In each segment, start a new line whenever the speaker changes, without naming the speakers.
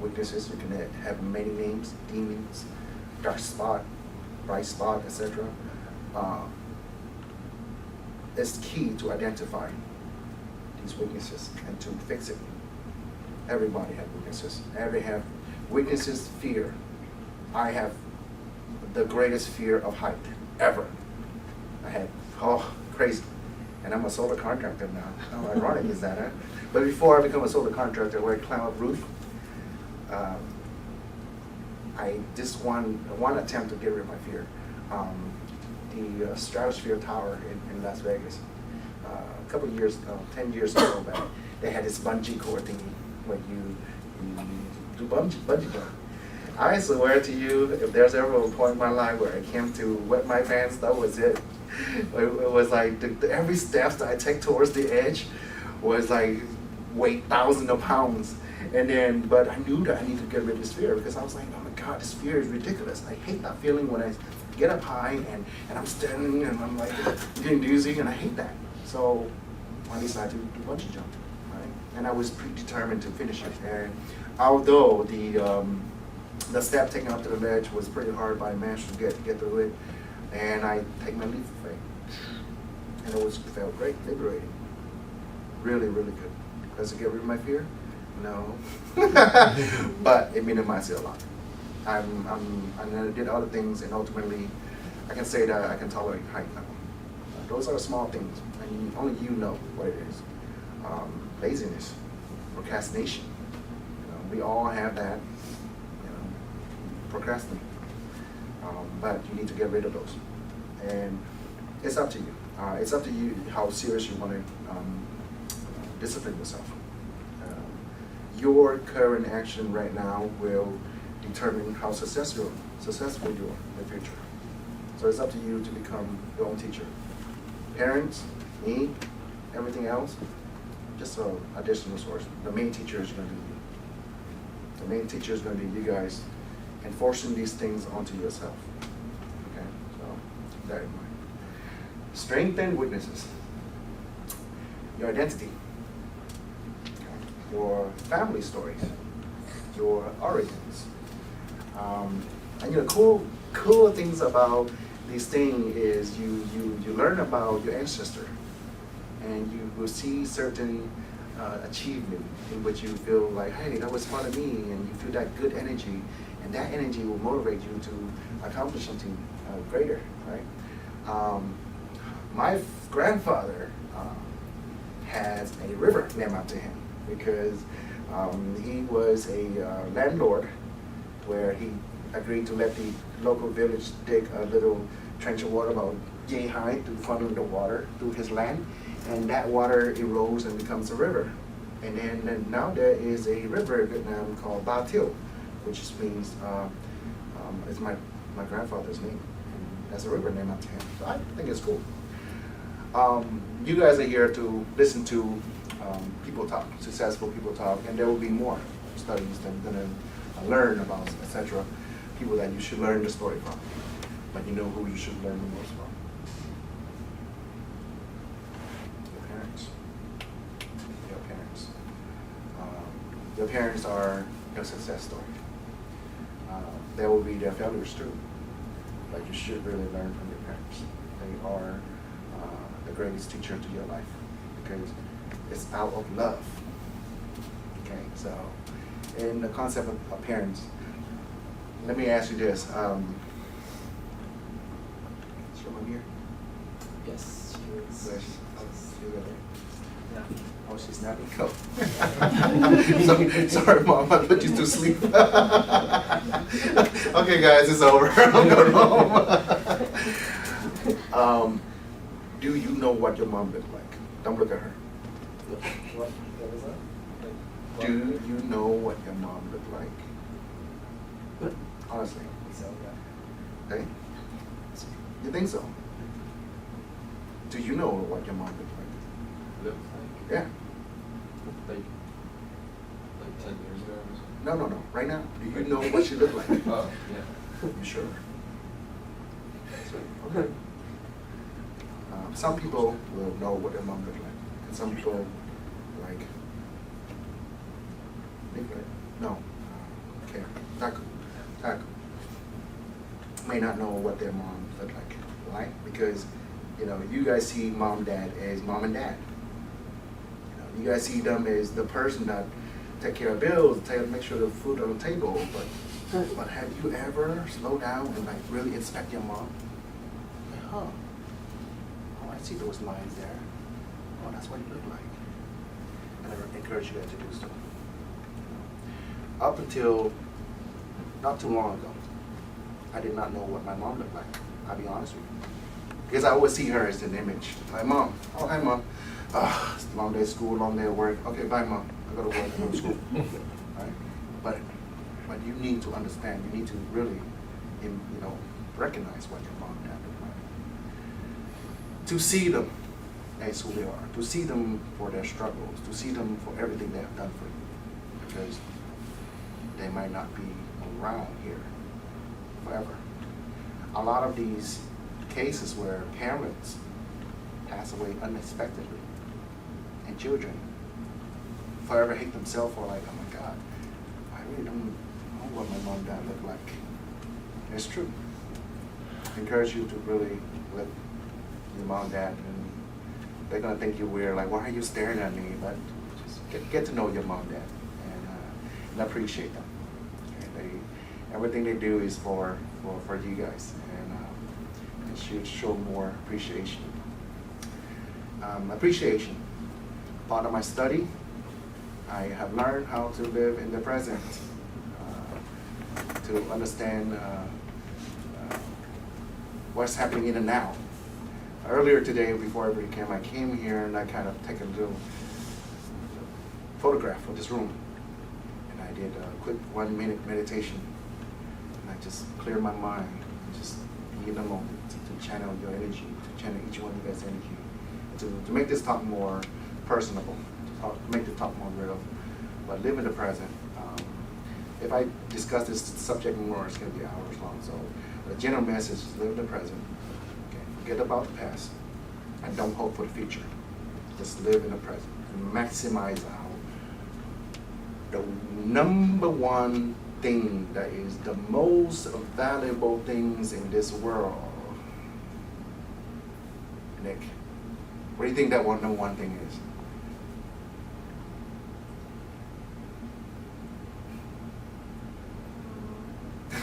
weaknesses. You can have many names, demons, dark spot, bright spot, etc. It's key to identify these weaknesses and to fix it. Everybody has weaknesses. Everybody have weaknesses, fear. I have the greatest fear of height ever. I had, crazy. And I'm a solar contractor now. How ironic is that, huh? But before I become a solar contractor where I climb up roof, just one attempt to get rid of my fear. The Stratosphere Tower in Las Vegas. A couple of years, 10 years ago back, they had this bungee cord thingy where you do bungee jump. I swear to you, if there's ever a point in my life where I came to wet my pants, that was it. It was like every step that I take towards the edge was like weigh thousands of pounds. But I knew that I needed to get rid of this fear because I was like, oh my God, this fear is ridiculous. I hate that feeling when I get up high and I'm standing and I'm like getting dizzy, and I hate that. So I decided to do bungee jump, right? And I was predetermined to finish it. And although the step taken up to the ledge was pretty hard, but I managed to get through it. And I take my leap of faith. And it felt great, liberating. Really, really good. Does it get rid of my fear? No. But it minimized it a lot. I did other things, and ultimately, I can say that I can tolerate height now. Those are small things, and only you know what it is. Laziness, procrastination. We all have that. Procrastinate. But you need to get rid of those. And it's up to you. It's up to you how serious you want to discipline yourself. Your current action right now will determine how successful you are in the future. So it's up to you to become your own teacher. Parents, me, everything else, just an additional source. The main teacher is going to be you. The main teacher is going to be you guys enforcing these things onto yourself. Okay, so keep that in mind. Strengths and weaknesses. Your identity. Your family stories. Your origins. And cool things about these things is you learn about your ancestor, and you will see certain achievement in which you feel like, hey, that was part of me, and you feel that good energy, and that energy will motivate you to accomplish something greater, right? My grandfather has a river named after him because he was a landlord where he agreed to let the local village dig a little trench of water about yay high to funnel the water through his land, and that water erodes and becomes a river. And then now there is a river in Vietnam called Ba Thieu, which means it's my grandfather's name. And that's a river named after him. So I think it's cool. You guys are here to listen to people talk, successful people talk, and there will be more studies that you're going to learn about, etc. People that you should learn the story from, but you know who you should learn the most from. Your parents. Your parents. Your parents are your success story. There will be their failures too, but you should really learn from your parents. They are the greatest teacher to your life because it's out of love. Okay, so in the concept of parents, let me ask you this. Is your mom here?
Yes, she was.
Where's she over there?
Yeah.
Oh, she's napping. Go. Sorry, Mom, I put you to sleep. Okay, guys, it's over. I'm going home. Do you know what your mom looked like? Don't look at her.
What was that?
Do you know what your mom looked like?
What?
Honestly.
So, yeah.
Hey? You think so? Do you know what your mom looked like?
Looks like,
Yeah.
like 10 years ago or something.
No. Right now. Do you know what she looked like?
Oh, yeah.
You sure? Okay. Some people will know what their mom looked like, and some people like Nicolette. No. may not know what their mom looked like. Why? Because, you know, you guys see mom, dad as mom and dad. You guys see them as the person that take care of bills, make sure the food on the table. But have you ever slowed down and like really inspect your mom? Like, huh? Oh, I see those lines there. Oh, that's what you look like. And I encourage you guys to do so. Up until not too long ago, I did not know what my mom looked like. I'll be honest with you. Because I always see her as an image. My mom. Oh, hi, mom. It's a long day at school, long day at work. Okay, bye, mom. I go to work, I go to school. Right? But you need to understand. You need to really, recognize what your mom and dad look like. To see them as who they are. To see them for their struggles. To see them for everything they have done for you. Because they might not be around here forever. A lot of these cases where parents pass away unexpectedly and children forever hate themselves for like, oh my God, I really don't know what my mom and dad look like. It's true. I encourage you to really let your mom and dad, and they're gonna think you're weird, like, why are you staring at me? But just get to know your mom and dad and appreciate them. Okay? Everything they do is for you guys, and should show more appreciation. Appreciation. Part of my study, I have learned how to live in the present, to understand what's happening in the now. Earlier today, before I came here and I kind of took a little photograph of this room, and I did a quick 1-minute meditation, and I just cleared my mind, and just be in the moment, to channel your energy, to channel each one of you guys' energy, to make this talk more personable, to make the talk more real, but live in the present. If I discuss this subject more, it's going to be hours long. So the general message is live in the present. Okay? Forget about the past, and don't hope for the future. Just live in the present and maximize the number one thing that is the most valuable things in this world. Nick, what do you think that number one thing is?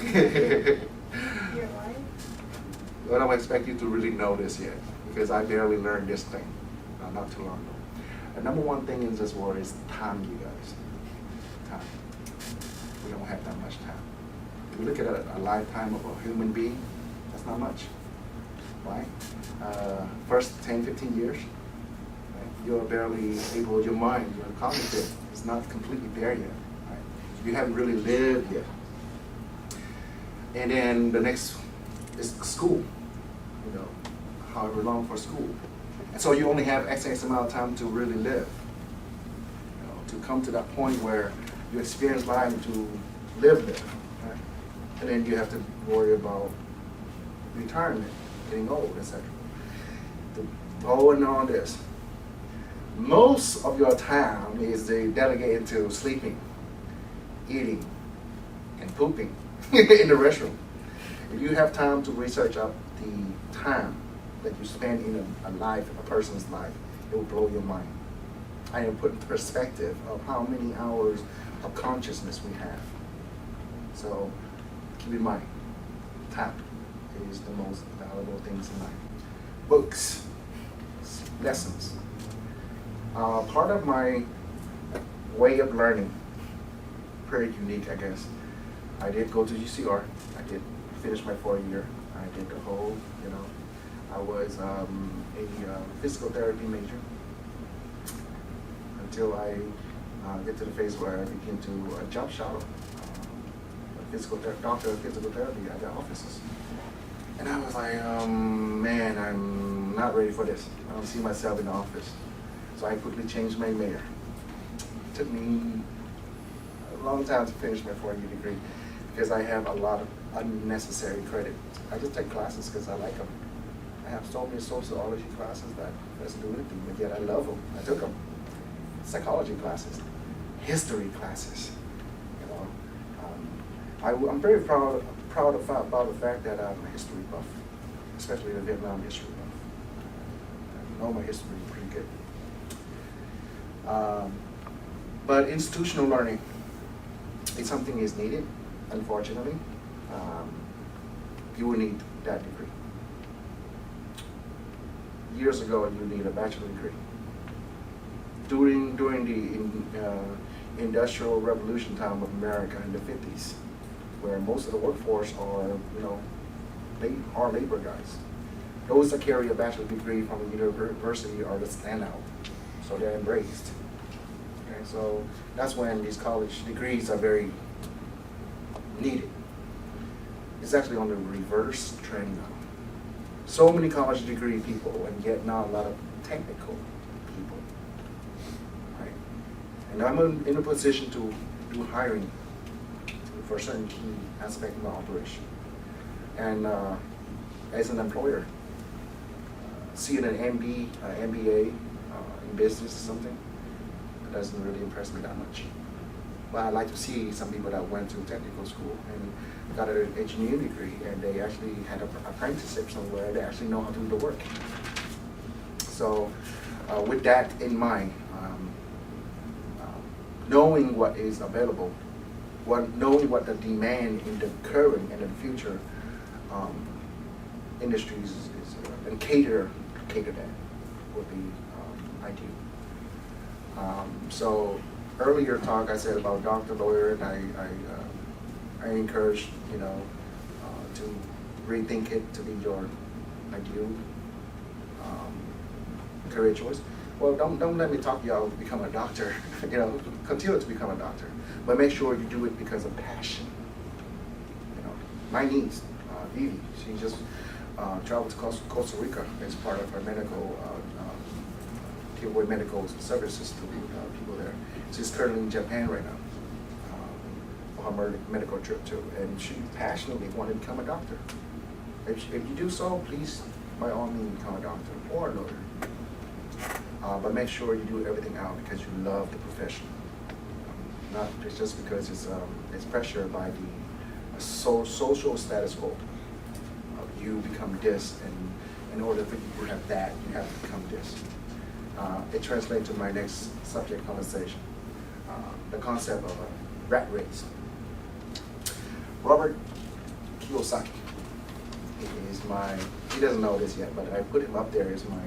Your life?
I don't expect you to really know this yet, because I barely learned this thing not too long ago. The number one thing in this world is time, you guys. Time. We don't have that much time. If you look at a lifetime of a human being, that's not much. Why? First 10, 15 years, right? You're barely able, your mind, your cognitive is not completely there yet. Right? You haven't really lived yet. And then the next is school, however long for school. And so you only have X amount of time to really live, to come to that point where you experience life to live there. Right? And then you have to worry about retirement, getting old, etc. Going on this, most of your time is delegated to sleeping, eating, and pooping in the restroom. If you have time to research up the time that you spend in a person's life, it will blow your mind. I am put in perspective of how many hours of consciousness we have. So keep in mind, time is the most valuable things in life. Books, lessons. Part of my way of learning, pretty unique, I guess. I did go to UCR. I did finish my 4th year. I did the whole, I was a physical therapy major until I get to the phase where I begin to job shadow doctor of physical therapy at the offices. And I was like, man, I'm not ready for this. I don't see myself in the office. So I quickly changed my major. It took me a long time to finish my 4-year degree because I have a lot of unnecessary credit. I just take classes because I like them. I have so many sociology classes that doesn't do anything, but yet I love them. I took them. Psychology classes, history classes. I'm very proud proud about the fact that I'm a history buff, especially the Vietnam history buff. I know my history pretty good. But institutional learning is something is needed, unfortunately. You will need that degree. Years ago, you need a bachelor degree. During the industrial revolution time of America in the 50s, where most of the workforce are, hard labor guys. Those that carry a bachelor degree from a university are the standout, so they're embraced. Okay, so that's when these college degrees are very needed. It's actually on the reverse trend now. So many college degree people, and yet not a lot of technical people. Right? And I'm in a position to do hiring for certain key aspect of my operation. And as an employer, seeing an MBA in business or something, that doesn't really impress me that much. But I like to see some people that went to technical school and got an engineering degree, and they actually had an apprenticeship somewhere. They actually know how to do the work. So with that in mind, knowing what is available, knowing what the demand in the current and the future industries is, and cater that would be ideal. So earlier talk I said about doctor, lawyer, and I encourage to rethink it to be your ideal career choice. Well, don't let me talk you out to become a doctor. Continue to become a doctor, but make sure you do it because of passion. My niece, Vivi, she just traveled to Costa Rica as part of her medical, medical services to people there. She's currently in Japan right now for her medical trip too, and she passionately wanted to become a doctor. If you do so, please, by all means, become a doctor or a lawyer. But make sure you do everything out because you love the profession, not just because it's pressured by the social status quo. You become this, and in order for you to have that, you have to become this. It translates to my next subject conversation, the concept of a rat race. Robert Kiyosaki is he doesn't know this yet, but I put him up there as my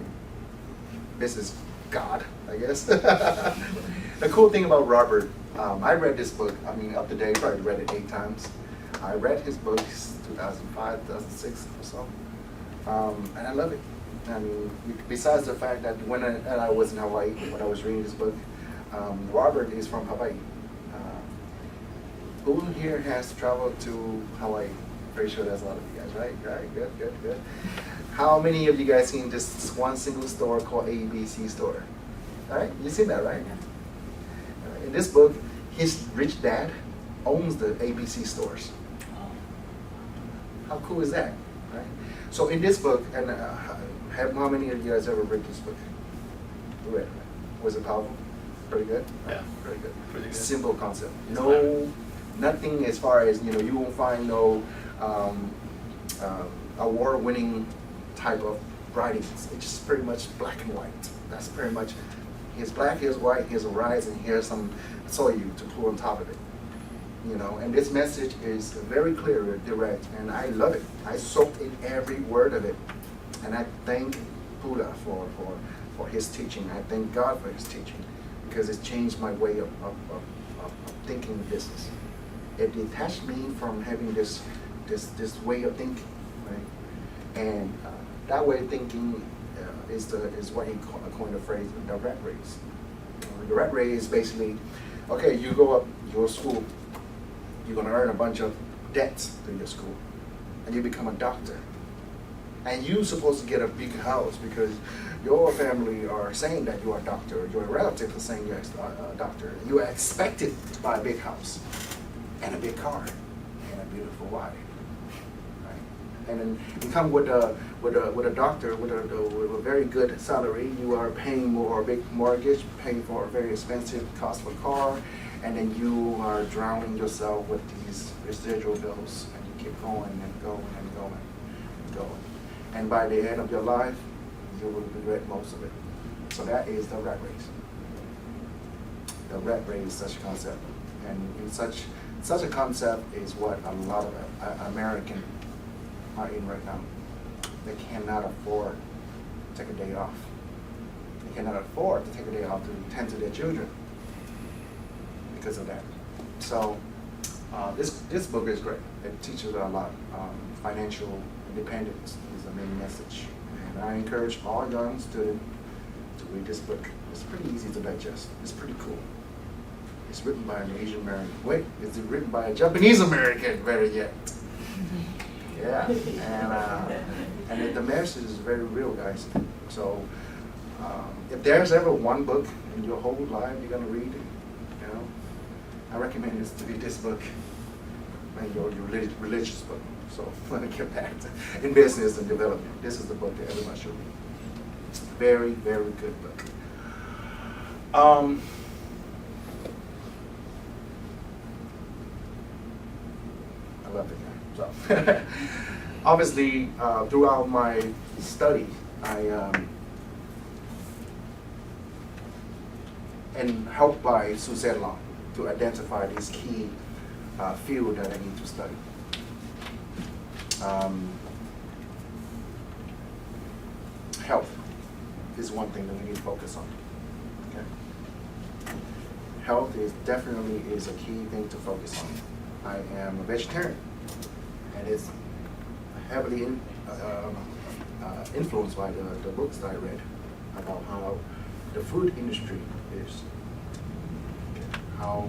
business god, I guess. The cool thing about Robert, I read this book, up to date, probably read it 8 times. I read his book 2005, 2006 or so, and I love it. Besides the fact that when I was in Hawaii, when I was reading this book, Robert is from Hawaii. Who here has traveled to Hawaii? Pretty sure that's a lot of you guys, right? Right, good. How many of you guys seen this one single store called ABC store? All right, you seen that, right? In this book, his rich dad owns the ABC stores. How cool is that, right? So in this book, and how many of you guys ever read this book? Who read it? Was it powerful? Pretty good?
Yeah.
Pretty good.
Pretty good.
Simple concept. Nothing as far as, you won't find no award-winning type of writings. It's just pretty much black and white. That's pretty much, here's black, here's white, here's a rice, and here's some soyu to put on top of it. And this message is very clear, direct, and I love it. I soaked in every word of it. And I thank Buddha for his teaching. I thank God for his teaching, because it's changed my way of thinking business. It detached me from having this way of thinking, right? And that way of thinking is what he coined the phrase, the rat race. The rat race is basically, okay, you go up your school, you're going to earn a bunch of debts through your school, and you become a doctor. And you're supposed to get a big house because your family are saying that you are a doctor, your relatives are saying you're a doctor. You are expected to buy a big house and a big car and a beautiful wife, right? And then you come with a doctor with a very good salary. You are paying more, a big mortgage, paying for a very expensive, costly car, and then you are drowning yourself with these residual bills, and you keep going and going and going and going. And by the end of your life, you will regret most of it. So that is the rat race. The rat race is such a concept. And in such a concept is what a lot of Americans are in right now. They cannot afford to take a day off. They cannot afford to take a day off to tend to their children because of that. So this book is great. It teaches a lot. Financial independence is the main message. And I encourage all young students to read this book. It's pretty easy to digest. It's pretty cool. It's written by an Asian American. Wait, is it written by a Japanese American? Better yet. Yeah, and the message is very real, guys. So if there's ever one book in your whole life you're gonna read, I recommend it to be this book and your religious book. So let me get back to in business and development. This is the book that everyone should read. Very, very good book. I love the guy. So obviously, throughout my study, and helped by Suzette Long to identify this key field that I need to study. Health is one thing that we need to focus on. Okay? Health is definitely a key thing to focus on. I am a vegetarian, and it's heavily influenced by the books that I read about how the food industry is, how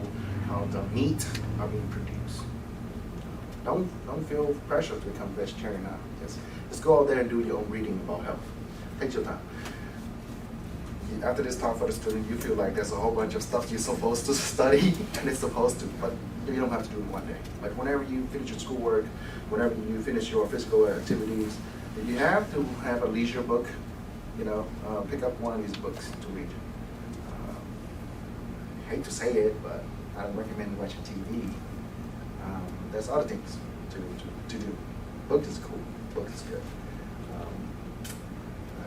the meat are being produced. Don't feel pressure to become vegetarian now. Just go out there and do your own reading about health. Take your time. After this talk for the student, you feel like there's a whole bunch of stuff you're supposed to study, and it's supposed to, but you don't have to do it one day. Like whenever you finish your schoolwork, whenever you finish your physical activities, if you have to have a leisure book, pick up one of these books to read. I hate to say it, but I don't recommend watching TV. There's other things to do. Book is cool. Book is good.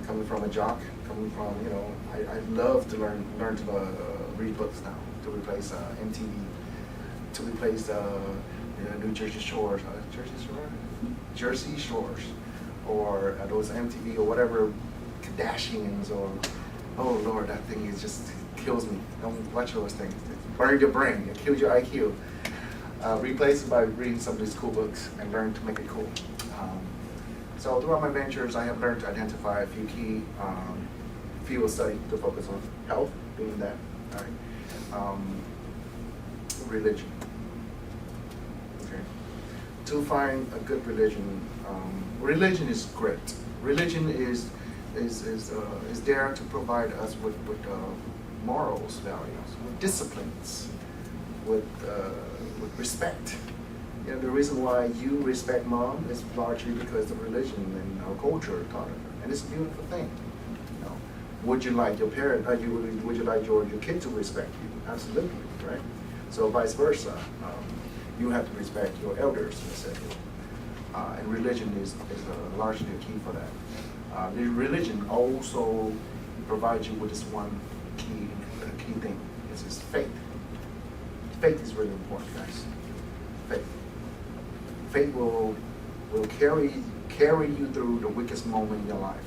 Coming from a jock, I love to learn to read books now to replace MTV, to replace New Jersey Shores, Jersey Shores, or those MTV or whatever Kardashians or oh Lord, that thing is just kills me. Don't watch those things. It burns your brain. It kills your IQ. Replace it by reading some of these cool books and learn to make it cool. So throughout my ventures, I have learned to identify a few key field study to focus on. Health being that, all right. Religion. Okay. To find a good religion, religion is great. Religion is there to provide us with morals, values, with disciplines, with respect. The reason why you respect mom is largely because of religion and our culture taught it, and it's a beautiful thing. Would you like your parent? Would you like your kid to respect you? Absolutely, right? So vice versa, you have to respect your elders, etc. And religion is largely a key for that. The religion also provides you with this one key thing. This is faith. Faith is really important, guys. Faith. Faith will carry you through the weakest moment in your life.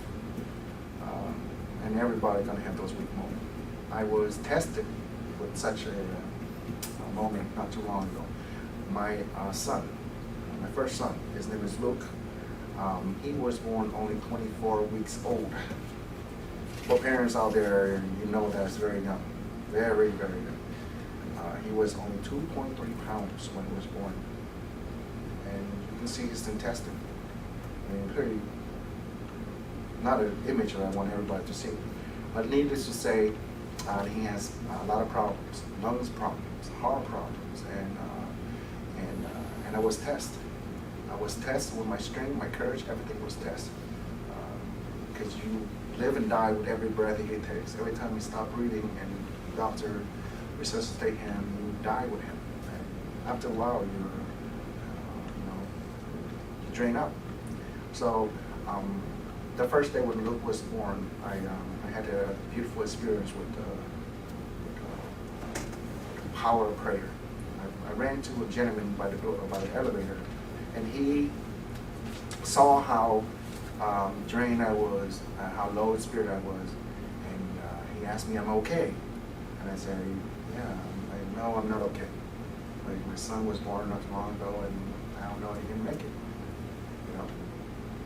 And everybody's gonna have those weak moments. I was tested with such a moment not too long ago. My son, my first son, his name is Luke. He was born only 24 weeks old. For parents out there, that's very young, very, very young. He was only 2.3 pounds when he was born. And you can see his intestine. Pretty, not an image that I want everybody to see. But needless to say, he has a lot of problems, lungs problems, heart problems, and I was tested. I was tested with my strength, my courage, everything was tested. Because you live and die with every breath he takes. Every time you stop breathing and the doctor resuscitate him, you die with him. And after a while, drain out. So the first day when Luke was born, I had a beautiful experience with the power of prayer. I ran into a gentleman by the elevator, and he saw how drained I was, how low in spirit I was, and he asked me, "I'm okay?" And I said, "Yeah." No, I'm not okay. Like, my son was born not too long ago, and I don't know, he didn't make it. You know,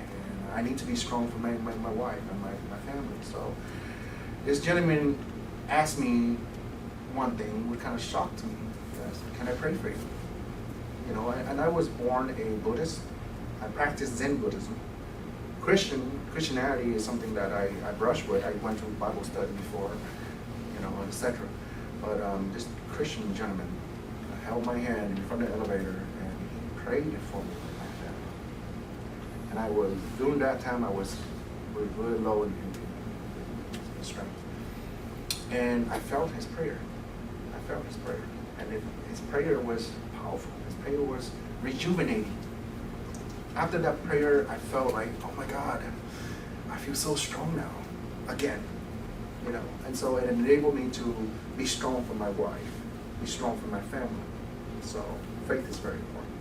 and I need to be strong for my wife and my family. So this gentleman asked me one thing, which kind of shocked me. He asked, "Can I pray for you?" You know, and I was born a Buddhist. I practice Zen Buddhism. Christianity is something that I brush with. I went to Bible study before, you know, etc. But this Christian gentleman held my hand in front of the elevator, and he prayed for me like that. And I was, during that time, I was really low in strength. And I felt his prayer. And his prayer was powerful. His prayer was rejuvenating. After that prayer, I felt like, oh my God, I feel so strong now, again. You know, and so it enabled me to be strong for my wife, be strong for my family. So faith is very important.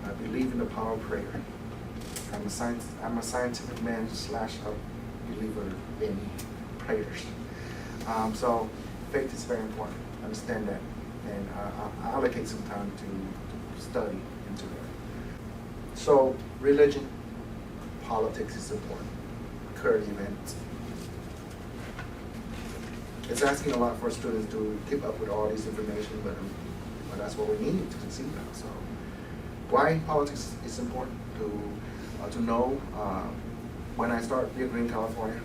I believe in the power of prayer. I'm a scientific man / a believer in prayers. So faith is very important. Understand that, and I allocate some time to study into that. So religion, politics is important. Current events. It's asking a lot for students to keep up with all this information, but that's what we need to succeed now. So, why politics is important to know. When I started here in California,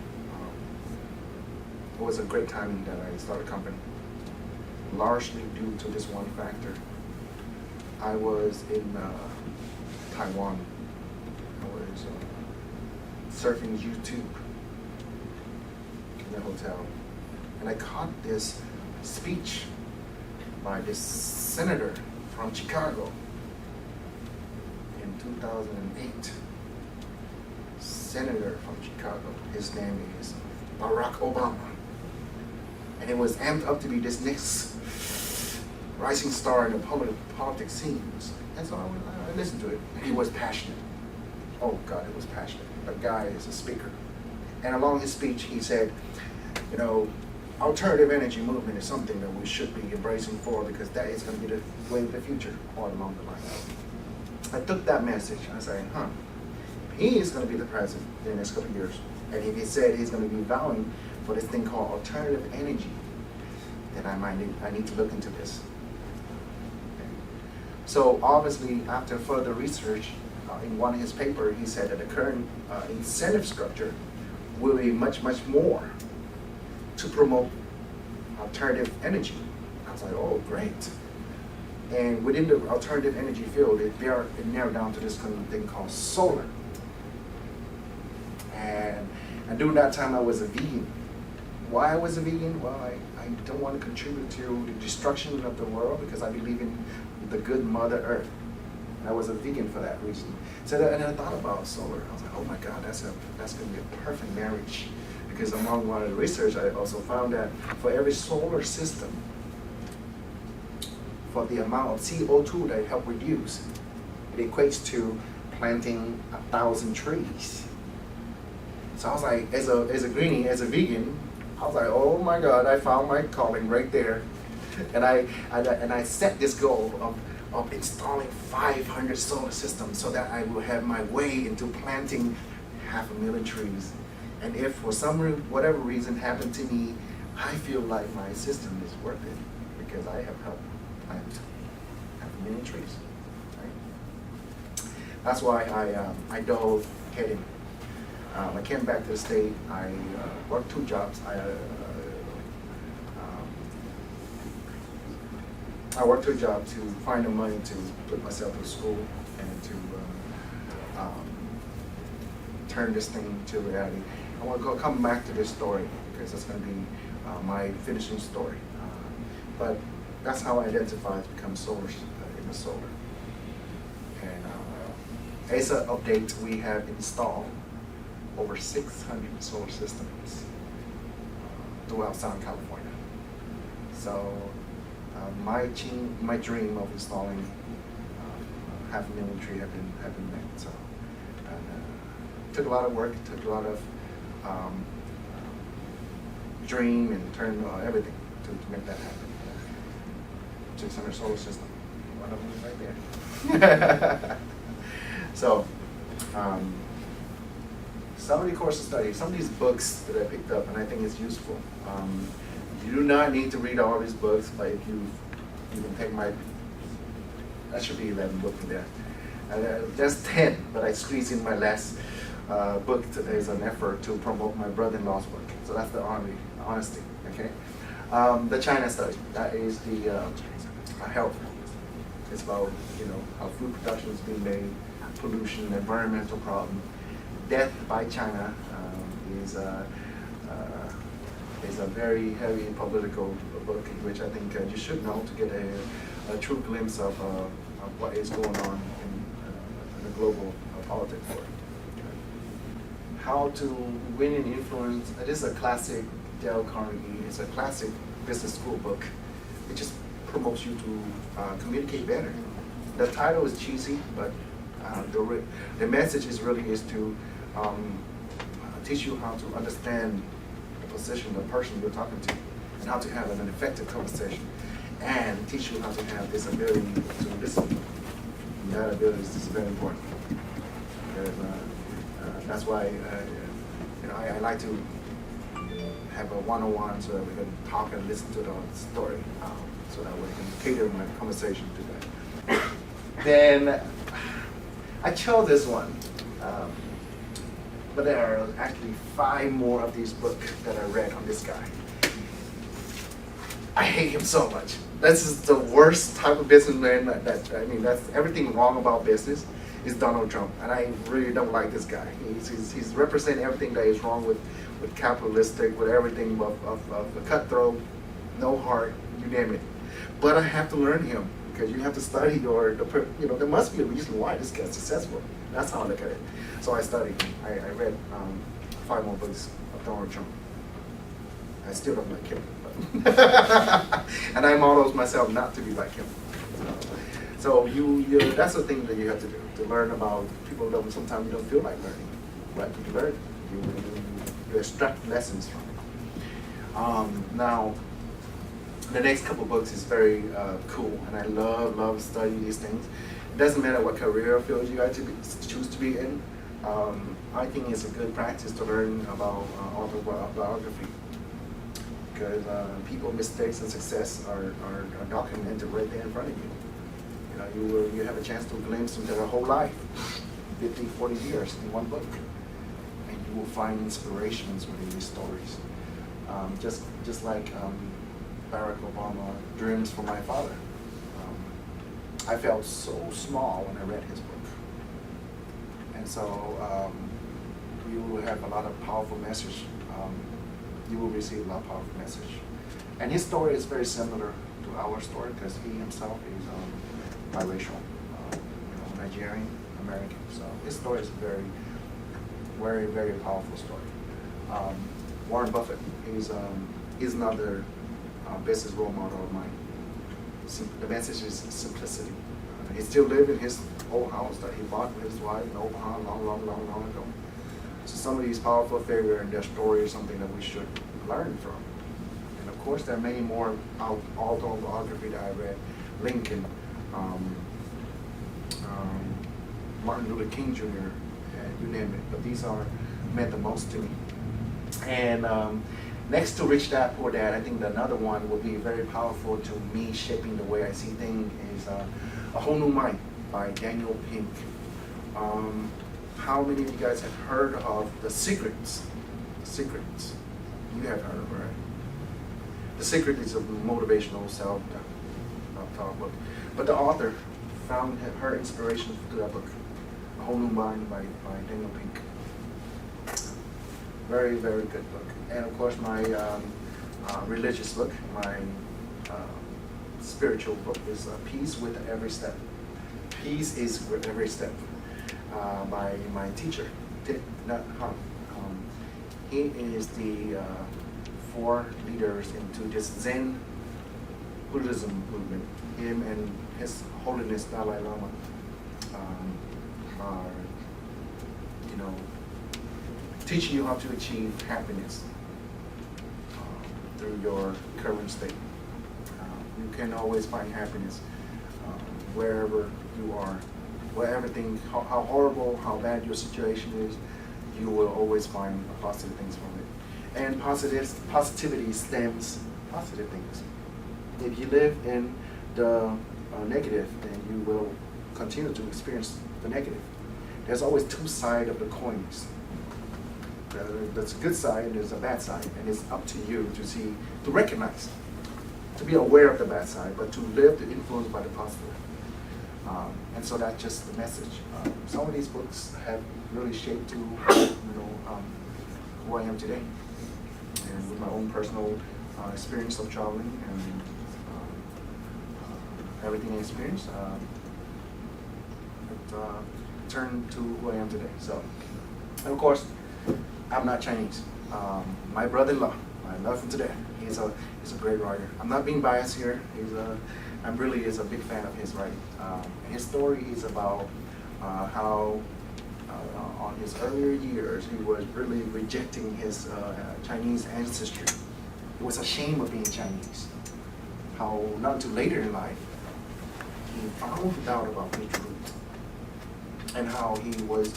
it was a great timing that I started a company, largely due to this one factor. I was in Taiwan. I was surfing YouTube in the hotel. And I caught this speech by this senator from Chicago in 2008. Senator from Chicago. His name is Barack Obama. And it was amped up to be this next rising star in the politics scenes. And so I listened to it. And he was passionate. Oh God, it was passionate. The guy is a speaker. And along his speech, he said, you know, alternative energy movement is something that we should be embracing for, because that is going to be the way of the future all along the line. I took that message and I said, he is going to be the president in the next couple of years. And if he said he's going to be vowing for this thing called alternative energy, then I need to look into this. Okay. So obviously, after further research, in one of his papers, he said that the current incentive structure will be much, much more to promote alternative energy. I was like, oh, great. And within the alternative energy field, it narrowed down to this thing called solar. And during that time, I was a vegan. Why I was a vegan? Well, I don't want to contribute to the destruction of the world, because I believe in the good Mother Earth. And I was a vegan for that reason. So and I thought about solar. I was like, oh my God, that's going to be a perfect marriage. Because among one of the research, I also found that for every solar system, for the amount of CO2 that it helps reduce, it equates to planting 1,000 trees. So I was like, as a greenie, as a vegan, I was like, oh my God, I found my calling right there. And I set this goal of installing 500 solar systems so that I will have my way into planting 500,000 trees. And if for whatever reason happened to me, I feel like my system is worth it, because I have helped plant 500,000 trees. Right? That's why I dove heading. I came back to the state. I worked 2 jobs. I worked 2 jobs to find the money to put myself through school and to turn this thing to reality. I want to come back to this story, because that's going to be my finishing story. But that's how I identify to become in the solar. And as an update, we have installed over 600 solar systems throughout Southern California. So my dream of installing 500,000 tree have been met. So took a lot of work, took a lot of dream and turn everything to make that happen. 600 solar system, one of them is right there. So some of the course of study, some of these books that I picked up, and I think it's useful. You do not need to read all these books, but if you can take that should be 11 books in there. There's 10, but I squeezed in my last book as an effort to promote my brother-in-law's book. So that's the honesty, okay? The China study, that is the health. It's about, how food production is being made, pollution, environmental problem. Death by China is a very heavy political book, which I think you should know to get a true glimpse of what is going on in the global politics. How to Win and Influence. It is a classic Dale Carnegie. It's a classic business school book. It just promotes you to communicate better. The title is cheesy, but the message is to teach you how to understand the position, the person you're talking to, and how to have an effective conversation, and teach you how to have this ability to listen. And that ability is very important. That's why I like to have a one-on-one so that we can talk and listen to the story, so that we can cater my conversation to that. Then I chose this one, but there are actually 5 more of these books that I read on this guy. I hate him so much. This is the worst type of businessman that's everything wrong about business is Donald Trump, and I really don't like this guy. He's representing everything that is wrong with capitalistic, with everything of cutthroat, no heart, you name it. But I have to learn him because you have to study there must be a reason why this guy's successful. That's how I look at it. So I studied. I read 5 more books of Donald Trump. I still don't like him, but and I model myself not to be like him. So that's the thing that you have to do, to learn about people that sometimes you don't feel like learning, but you learn, you extract lessons from it. Now, the next couple books is very cool, and I love studying these things. It doesn't matter what career field you guys choose to be in. I think it's a good practice to learn about autobiography, because people's mistakes and success are documented right there in front of you. You have a chance to glimpse into their whole life, 50, 40 years in one book, and you will find inspirations within these stories. Just like Barack Obama, Dreams from My Father. I felt so small when I read his book, and so you will have a lot of powerful message. You will receive a lot of powerful message, and his story is very similar to our story because he himself is biracial, Nigerian American. So his story is a very, very powerful story. Warren Buffett is another business role model of mine. The message is simplicity. He still lives in his old house that he bought with his wife in Omaha long ago. So some of these powerful figures and their story is something that we should learn from. And of course, there are many more autobiography that I read. Lincoln, Martin Luther King Jr., you name it. But these meant the most to me. And next to Rich Dad, Poor Dad, I think that another one will be very powerful to me, shaping the way I see things, is A Whole New Mind by Daniel Pink. How many of you guys have heard of The Secrets? The Secrets. You have heard of it, right? The Secret is a motivational self-talk book. But the author found her inspiration to that book, A Whole New Mind by Daniel Pink. Very, very good book. And of course, my religious book, my spiritual book is Peace with Every Step. Peace is with every step. by my teacher, not Hong. He is the four leaders into this Zen Buddhism movement. Him and His Holiness Dalai Lama are, you know, teaching you how to achieve happiness through your current state. You can always find happiness wherever you are. Whatever thing, how horrible, how bad your situation is, you will always find positive things from it. And positivity stems positive things. If you live in the negative, then you will continue to experience the negative. There's always two sides of the coins. There's a good side and there's a bad side, and it's up to you to see, to recognize, to be aware of the bad side, but to live the influence by the positive. And so that's just the message. Some of these books have really shaped to, who I am today, and with my own personal experience of traveling and everything I experienced, it turned to who I am today. So, and of course, I'm not Chinese. My brother-in-law, I love him to death. He's a great writer. I'm not being biased here. I'm really is a big fan of his writing. His story is about how on his earlier years he was really rejecting his Chinese ancestry. It was a shame of being Chinese. How not until later in life he found out about his roots, and how he was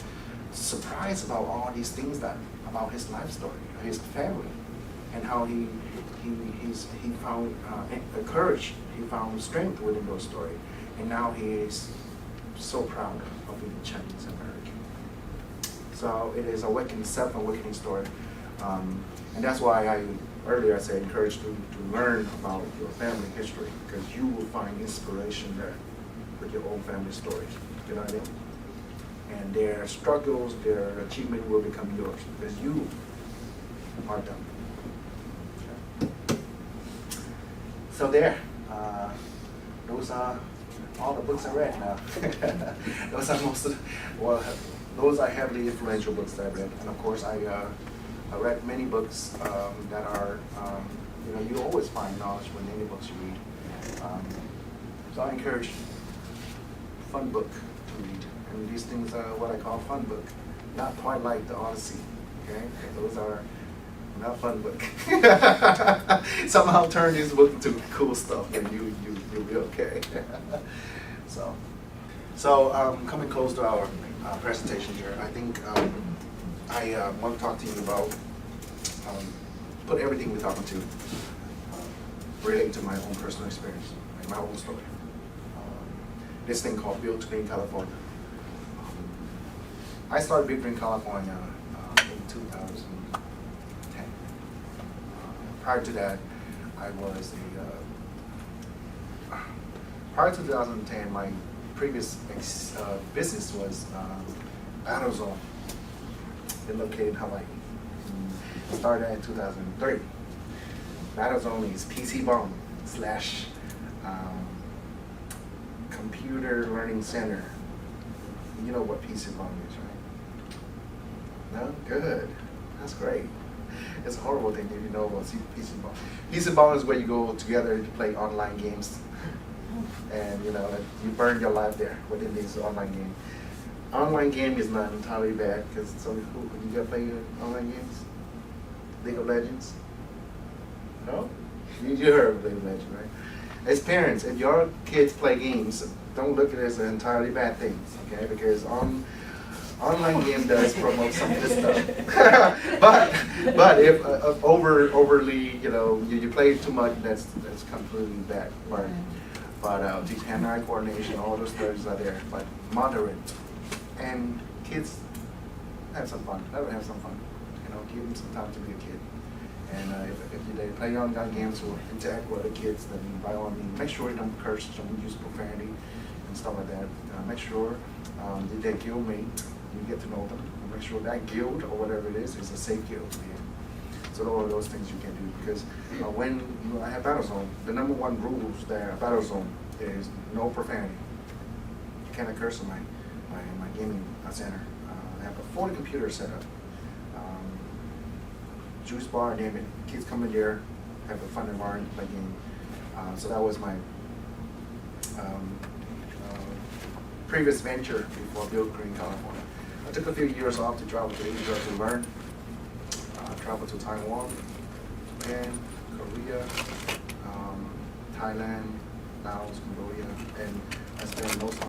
surprised about all these things about his life story, his family, and how he found courage, he found strength within those stories, and now he is so proud of being Chinese American. So it is a self-awakening story, and that's why earlier I said encourage you to learn about your family history, because you will find inspiration there with your own family stories. You know what I mean? And their struggles, their achievement will become yours because you are them. Okay. So there, those are all the books I read now. Those are those are heavily influential books that I read. And of course, I read many books that are, you always find knowledge when any books you read. So I encourage fun book to read. And these things are what I call fun book, not quite like the Odyssey. Okay, those are not fun book. Somehow turn this book into cool stuff, and you'll be okay. So coming close to our presentation here, I think I want to talk to you about put everything we're talking to relate to my own personal experience, like my own story. This thing called Built to Be in California. I started Big Green California in 2010. Prior to that, prior to 2010, my previous business was Battle Zone, located in Hawaii. It started in 2003. Battle Zone is PC Bomb / Computer Learning Center. You know what PC Bomb is, right? No? Good. That's great. It's a horrible thing if you know about PC Bomb. PC Bomb is where you go together to play online games. And you burn your life there within these online games. Online game is not entirely bad because it's only cool. You got play online games? League of Legends? No? You heard of League of Legends, right? As parents, if your kids play games, don't look at it as an entirely bad thing, okay? Because online game does promote some of this stuff. but if overly, you play too much, that's completely bad. But the hand-eye coordination, all those things are there, but moderate. And kids have some fun. Let them have some fun. Give them some time to be a kid. And if they play online games or interact with other kids, then by all means, make sure you don't curse, don't use profanity and stuff like that. Make sure that their guildmate, you get to know them. And make sure that guild or whatever it is a safe guild. Yeah. So all of those things you can do, because when I have Battle Zone, the number one rules there at Battle Zone is no profanity. You cannot curse in my gaming center. They have a 40 computers set up. Juice bar, name it. Kids come in there, have a fun environment, play game. So that was my previous venture before built Green, California. I took a few years off to travel to Asia to learn. Traveled to Taiwan, Japan, Korea, Thailand, Laos, Cambodia, and I spent most of